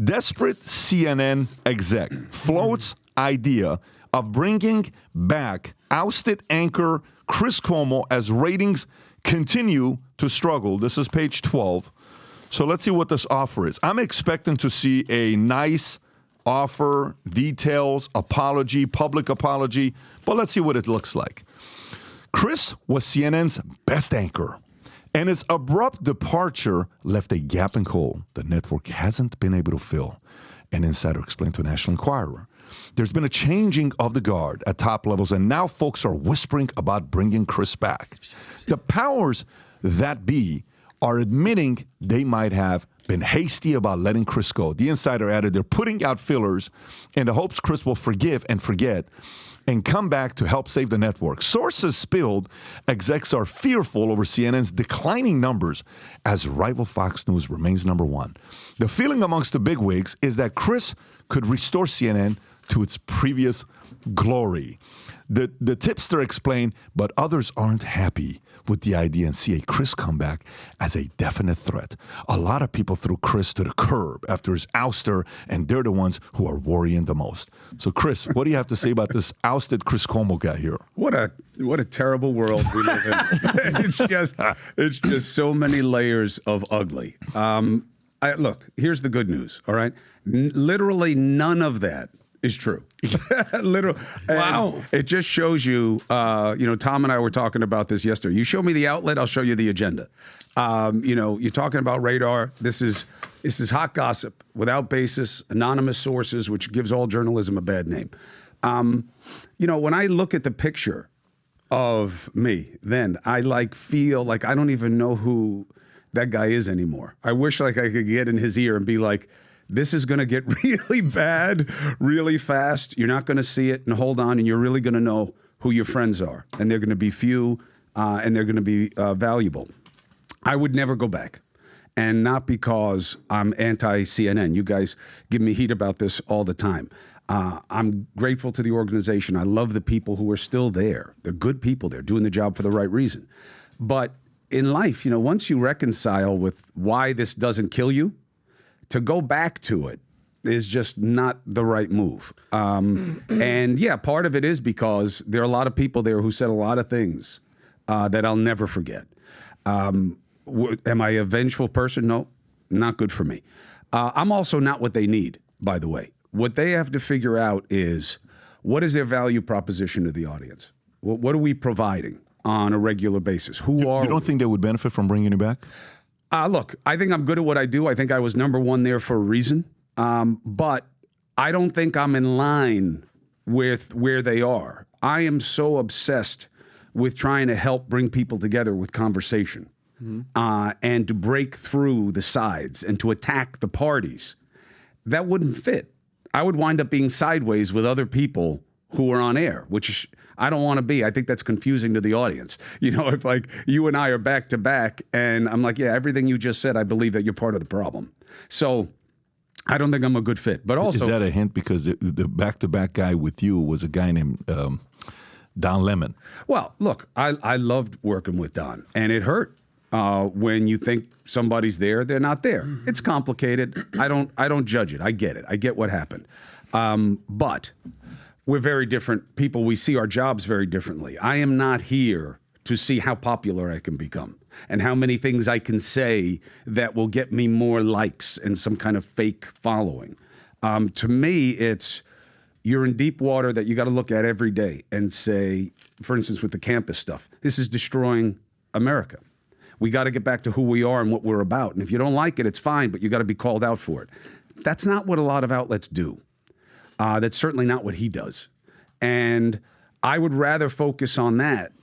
Desperate CNN exec floats idea of bringing back ousted anchor Chris Cuomo as ratings continue to struggle. This is page 12. So let's see what this offer is. I'm expecting to see a nice offer, details, apology, public apology, but let's see what it looks like. Chris was CNN's best anchor, and his abrupt departure left a gaping hole the network hasn't been able to fill, an insider explained to National Enquirer. There's been a changing of the guard at top levels, and now folks are whispering about bringing Chris back. The powers that be are admitting they might have been hasty about letting Chris go. The insider added they're putting out fillers in the hopes Chris will forgive and forget and come back to help save the network. Sources spilled execs are fearful over CNN's declining numbers as rival Fox News remains number one. The feeling amongst the bigwigs is that Chris could restore CNN to its previous glory. The tipster explained, but others aren't happy with the idea and see a Chris comeback as a definite threat. A lot of people threw Chris to the curb after his ouster, and they're the ones who are worrying the most. So, Chris, what do you have to say about this ousted Chris Cuomo guy here? What a terrible world we live in. It's just so many layers of ugly. Look, here's the good news. All right, literally none of that is true. Literally. Wow. It just shows you, Tom and I were talking about this yesterday. You show me the outlet, I'll show you the agenda. You're talking about Radar. This is hot gossip without basis, anonymous sources, which gives all journalism a bad name. When I look at the picture of me, then I feel like I don't even know who that guy is anymore. I wish I could get in his ear and be like, this is going to get really bad really fast. You're not going to see it, and hold on, and you're really going to know who your friends are, and they're going to be few, and they're going to be valuable. I would never go back, and not because I'm anti-CNN. You guys give me heat about this all the time. I'm grateful to the organization. I love the people who are still there. They're good people. They're doing the job for the right reason. But in life, once you reconcile with why this doesn't kill you, to go back to it is just not the right move. And yeah, part of it is because there are a lot of people there who said a lot of things that I'll never forget. Am I a vengeful person? No, not good for me. I'm also not what they need, by the way. What they have to figure out is, what is their value proposition to the audience? What are we providing on a regular basis? You don't think they would benefit from bringing you back? Look, I think I'm good at what I do. I think I was number one there for a reason. But I don't think I'm in line with where they are. I am so obsessed with trying to help bring people together with conversation, and to break through the sides and to attack the parties. That wouldn't fit. I would wind up being sideways with other people who are on air, which I don't want to be. I think that's confusing to the audience. If you and I are back to back and I'm like, yeah, everything you just said, I believe that you're part of the problem. So I don't think I'm a good fit. But also, is that a hint? Because the back-to-back guy with you was a guy named Don Lemon. Well, look, I loved working with Don, and it hurt when you think somebody's there, they're not there. It's complicated. I don't judge it. I get it. I get what happened. But we're very different people. We see our jobs very differently. I am not here to see how popular I can become and how many things I can say that will get me more likes and some kind of fake following. To me, it's you're in deep water that you got to look at every day and say, for instance, with the campus stuff, this is destroying America. We got to get back to who we are and what we're about. And if you don't like it, it's fine, but you got to be called out for it. That's not what a lot of outlets do. That's certainly not what he does. And I would rather focus on that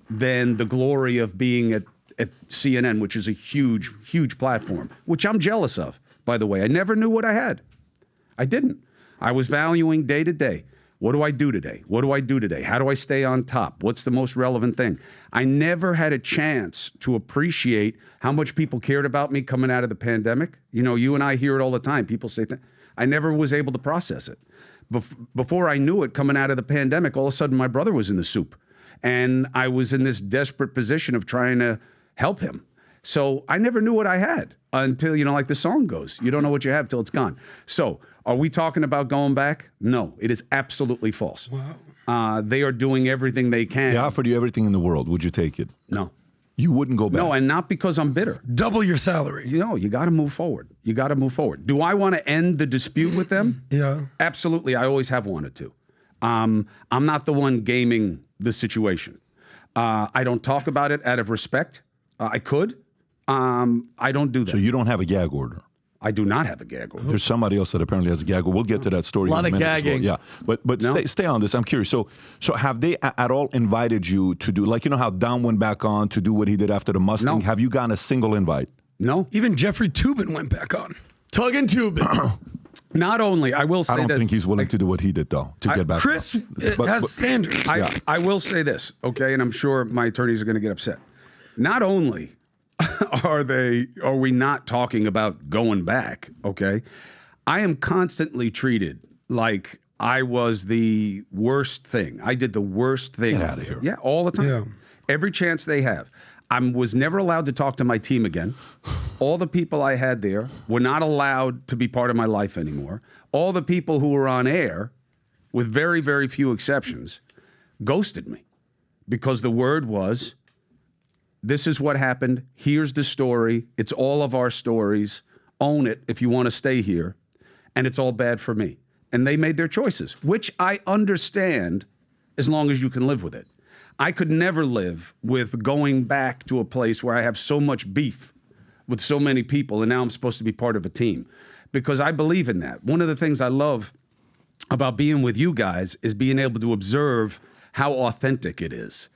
than the glory of being at CNN, which is a huge, huge platform, which I'm jealous of, by the way. I never knew what I had. I didn't. I was valuing day to day. What do I do today? What do I do today? How do I stay on top? What's the most relevant thing? I never had a chance to appreciate how much people cared about me coming out of the pandemic. You and I hear it all the time. People say things. I never was able to process it. Before I knew it, coming out of the pandemic, all of a sudden my brother was in the soup. And I was in this desperate position of trying to help him. So I never knew what I had until, like the song goes, you don't know what you have till it's gone. So are we talking about going back? No, it is absolutely false. Wow. They are doing everything they can. They offered you everything in the world. Would you take it? No. You wouldn't go back? No, and not because I'm bitter. Double your salary. You got to move forward. You got to move forward. Do I want to end the dispute with them? Yeah. Absolutely. I always have wanted to. I'm not the one gaming the situation. I don't talk about it out of respect. I could. I don't do that. So you don't have a gag order? I do not have a gag order. There's somebody else that apparently has a gag order. We'll get to that story in a minute. A lot of gagging. Yeah, but No. stay on this. I'm curious. So have they at all invited you to do, like, how Don went back on to do what he did after the Mustang? No. Have you gotten a single invite? No. Even Jeffrey Toobin went back on. Tug and Toobin. Not only, I will say I don't this. think he's willing to do what he did, though, to get back. Chris has standards. I will say this, okay, and I'm sure my attorneys are going to get upset. Not only are we not talking about going back, okay? I am constantly treated like I was the worst thing. I did the worst thing. Get out of here. Yeah, all the time. Yeah. Every chance they have. I was never allowed to talk to my team again. All the people I had there were not allowed to be part of my life anymore. All the people who were on air, with very, very few exceptions, ghosted me because the word was, this is what happened. Here's the story. It's all of our stories. Own it if you want to stay here. And it's all bad for me. And they made their choices, which I understand as long as you can live with it. I could never live with going back to a place where I have so much beef with so many people and now I'm supposed to be part of a team because I believe in that. One of the things I love about being with you guys is being able to observe how authentic it is.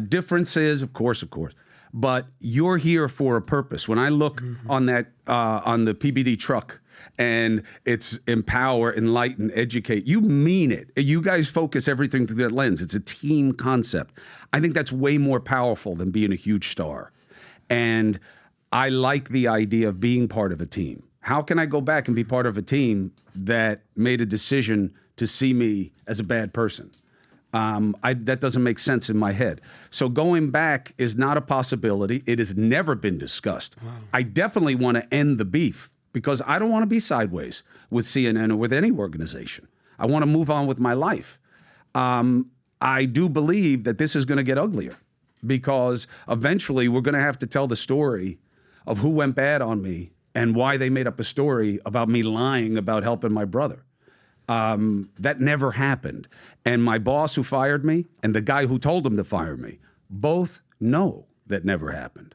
Differences, of course, but you're here for a purpose. When I look on that on the PBD truck and it's empower, enlighten, educate, you mean it. You guys focus everything through that lens. It's a team concept. I think that's way more powerful than being a huge star. And I like the idea of being part of a team. How can I go back and be part of a team that made a decision to see me as a bad person? That doesn't make sense in my head. So going back is not a possibility. It has never been discussed. Wow. I definitely want to end the beef because I don't want to be sideways with CNN or with any organization. I want to move on with my life. I do believe that this is going to get uglier because eventually we're going to have to tell the story of who went bad on me and why they made up a story about me lying about helping my brother. That never happened. And my boss who fired me and the guy who told him to fire me both know that never happened.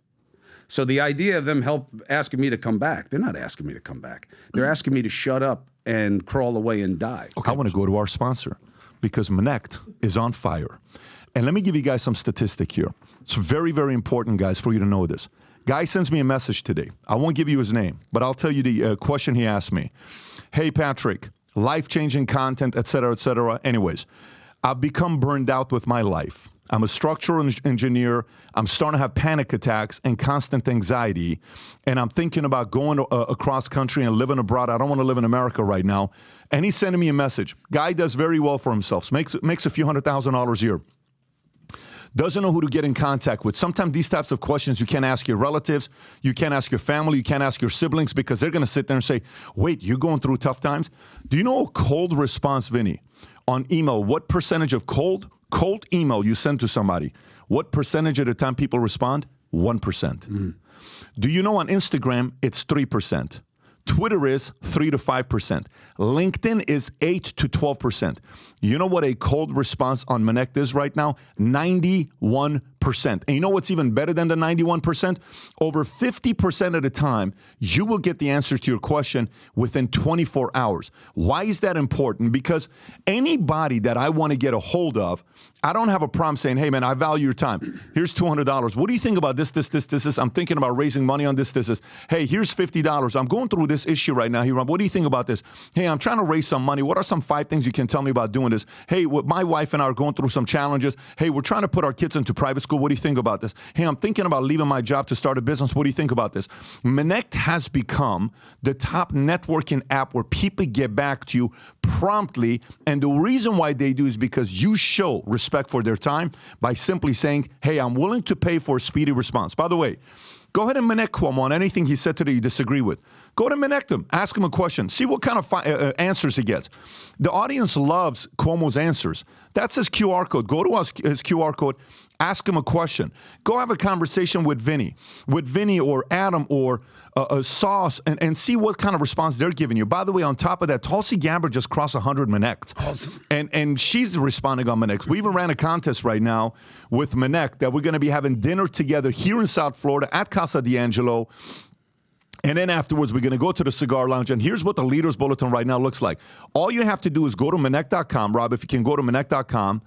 So the idea of them asking me to come back, they're not asking me to come back. They're asking me to shut up and crawl away and die. Okay. I want to go to our sponsor because Manect is on fire. And let me give you guys some statistic here. It's very, very important, guys, for you to know this. Guy sends me a message today. I won't give you his name, but I'll tell you the question he asked me. Hey, Patrick, life-changing content, et cetera, et cetera. Anyways, I've become burned out with my life. I'm a structural engineer. I'm starting to have panic attacks and constant anxiety. And I'm thinking about going across country and living abroad. I don't want to live in America right now. And he's sending me a message. Guy does very well for himself. Makes a few $100,000 a year. Doesn't know who to get in contact with. Sometimes these types of questions you can't ask your relatives, you can't ask your family, you can't ask your siblings because they're going to sit there and say, wait, you're going through tough times? Do you know a cold response, Vinny, on email, what percentage of cold email you send to somebody, what percentage of the time people respond? 1%. Do you know on Instagram, it's 3%. Twitter is 3 to 5%. LinkedIn is 8 to 12%. You know what a cold response on Manect is right now? 91%. And you know what's even better than the 91%? Over 50% of the time, you will get the answer to your question within 24 hours. Why is that important? Because anybody that I want to get a hold of, I don't have a problem saying, hey, man, I value your time. Here's $200. What do you think about this? I'm thinking about raising money on this. Hey, here's $50. I'm going through this issue right now. What do you think about this? Hey, I'm trying to raise some money. What are some 5 things you can tell me about doing this? Hey, my wife and I are going through some challenges. Hey, we're trying to put our kids into private school. What do you think about this? Hey, I'm thinking about leaving my job to start a business. What do you think about this? Manect has become the top networking app where people get back to you promptly. And the reason why they do is because you show respect for their time by simply saying, hey, I'm willing to pay for a speedy response. By the way, Go ahead and Menect Cuomo on anything he said today you disagree with. Go to Menect him. Ask him a question. See what kind of answers he gets. The audience loves Cuomo's answers. That's his QR code. Go to his QR code. Ask him a question. Go have a conversation with Vinny or Adam or Sauce and see what kind of response they're giving you. By the way, on top of that, Tulsi Gabbard just crossed 100 Menects. Awesome. And she's responding on Menects. We even ran a contest right now with Menect that we're going to be having dinner together here in South Florida at Casa D'Angelo. And then afterwards, we're going to go to the cigar lounge. And here's what the Leaders Bulletin right now looks like. All you have to do is go to Menect.com. Rob, if you can go to Menect.com,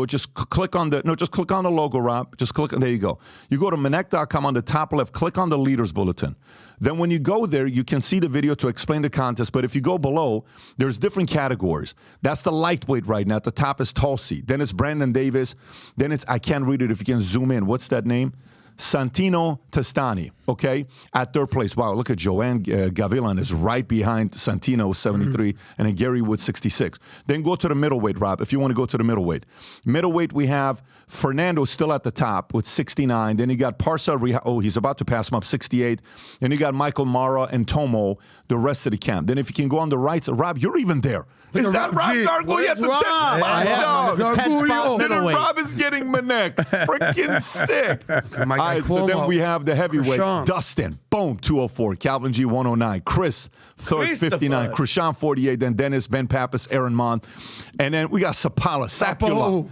just click on the logo, Rob. Just click, there you go. You go to Menect.com on the top left, click on the Leaders Bulletin. Then when you go there, you can see the video to explain the contest. But if you go below, there's different categories. That's the lightweight right now. At the top is Tulsi. Then it's Brandon Davis. Then it's, I can't read it if you can zoom in. What's that name? Santino Testani, okay, at third place. Wow, look at Joanne Gavilan is right behind Santino, 73, and then Gary Wood, 66. Then go to the middleweight, Rob, if you want to go to the middleweight. Middleweight, we have Fernando still at the top with 69. Then you got Parsa, he's about to pass him up, 68. Then you got Michael Mara and Tomo, the rest of the camp. Then if you can go on the right, Rob, you're even there. Is that Rob Gargoyle? You have the 10th spot. I am. 10 spot middleweight. Rob is getting Menect. Freaking sick. All right, so then we have the heavyweights. Krishan. Dustin, boom, 204. Calvin G, 109. Chris, third, 59. Krishan, 48. Then Dennis, Ben Pappas, Aaron Mond. And then we got Sapala, Sapula,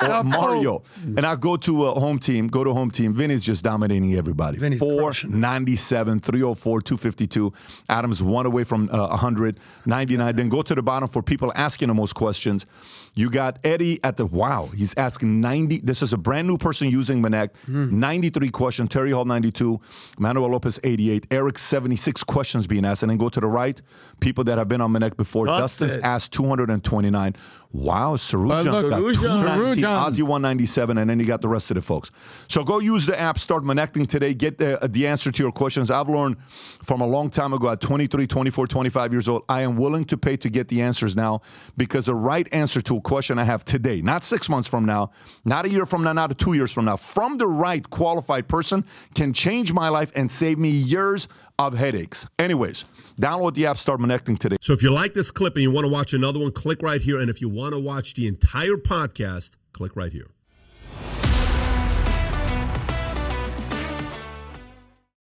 or Mario. And I go to home team. Vinny's just dominating everybody. Vinny's 497, 304, 252. Adams one away from 100, 99. Then go to the bottom for people asking the most questions. You got Eddie at the, he's asking 90. This is a brand new person using Menect. 93 questions. Terry Hall, 92. Manuel Lopez, 88. Eric, 76 questions being asked. And then go to the right. People that have been on Menect before. Dustin's asked 229. Wow, Sarujan got 219. Ozzy, 197. And then you got the rest of the folks. So go use the app. Start Menecting today. Get the answer to your questions. I've learned from a long time ago at 23, 24, 25 years old, I am willing to pay to get the answers now because the right answer to a question I have today, not 6 months from now, not a year from now, not 2 years from now, from the right qualified person can change my life and save me years of headaches. Anyways, download the app, start Menecting today. So if you like this clip and you want to watch another one, click right here. And if you want to watch the entire podcast, click right here.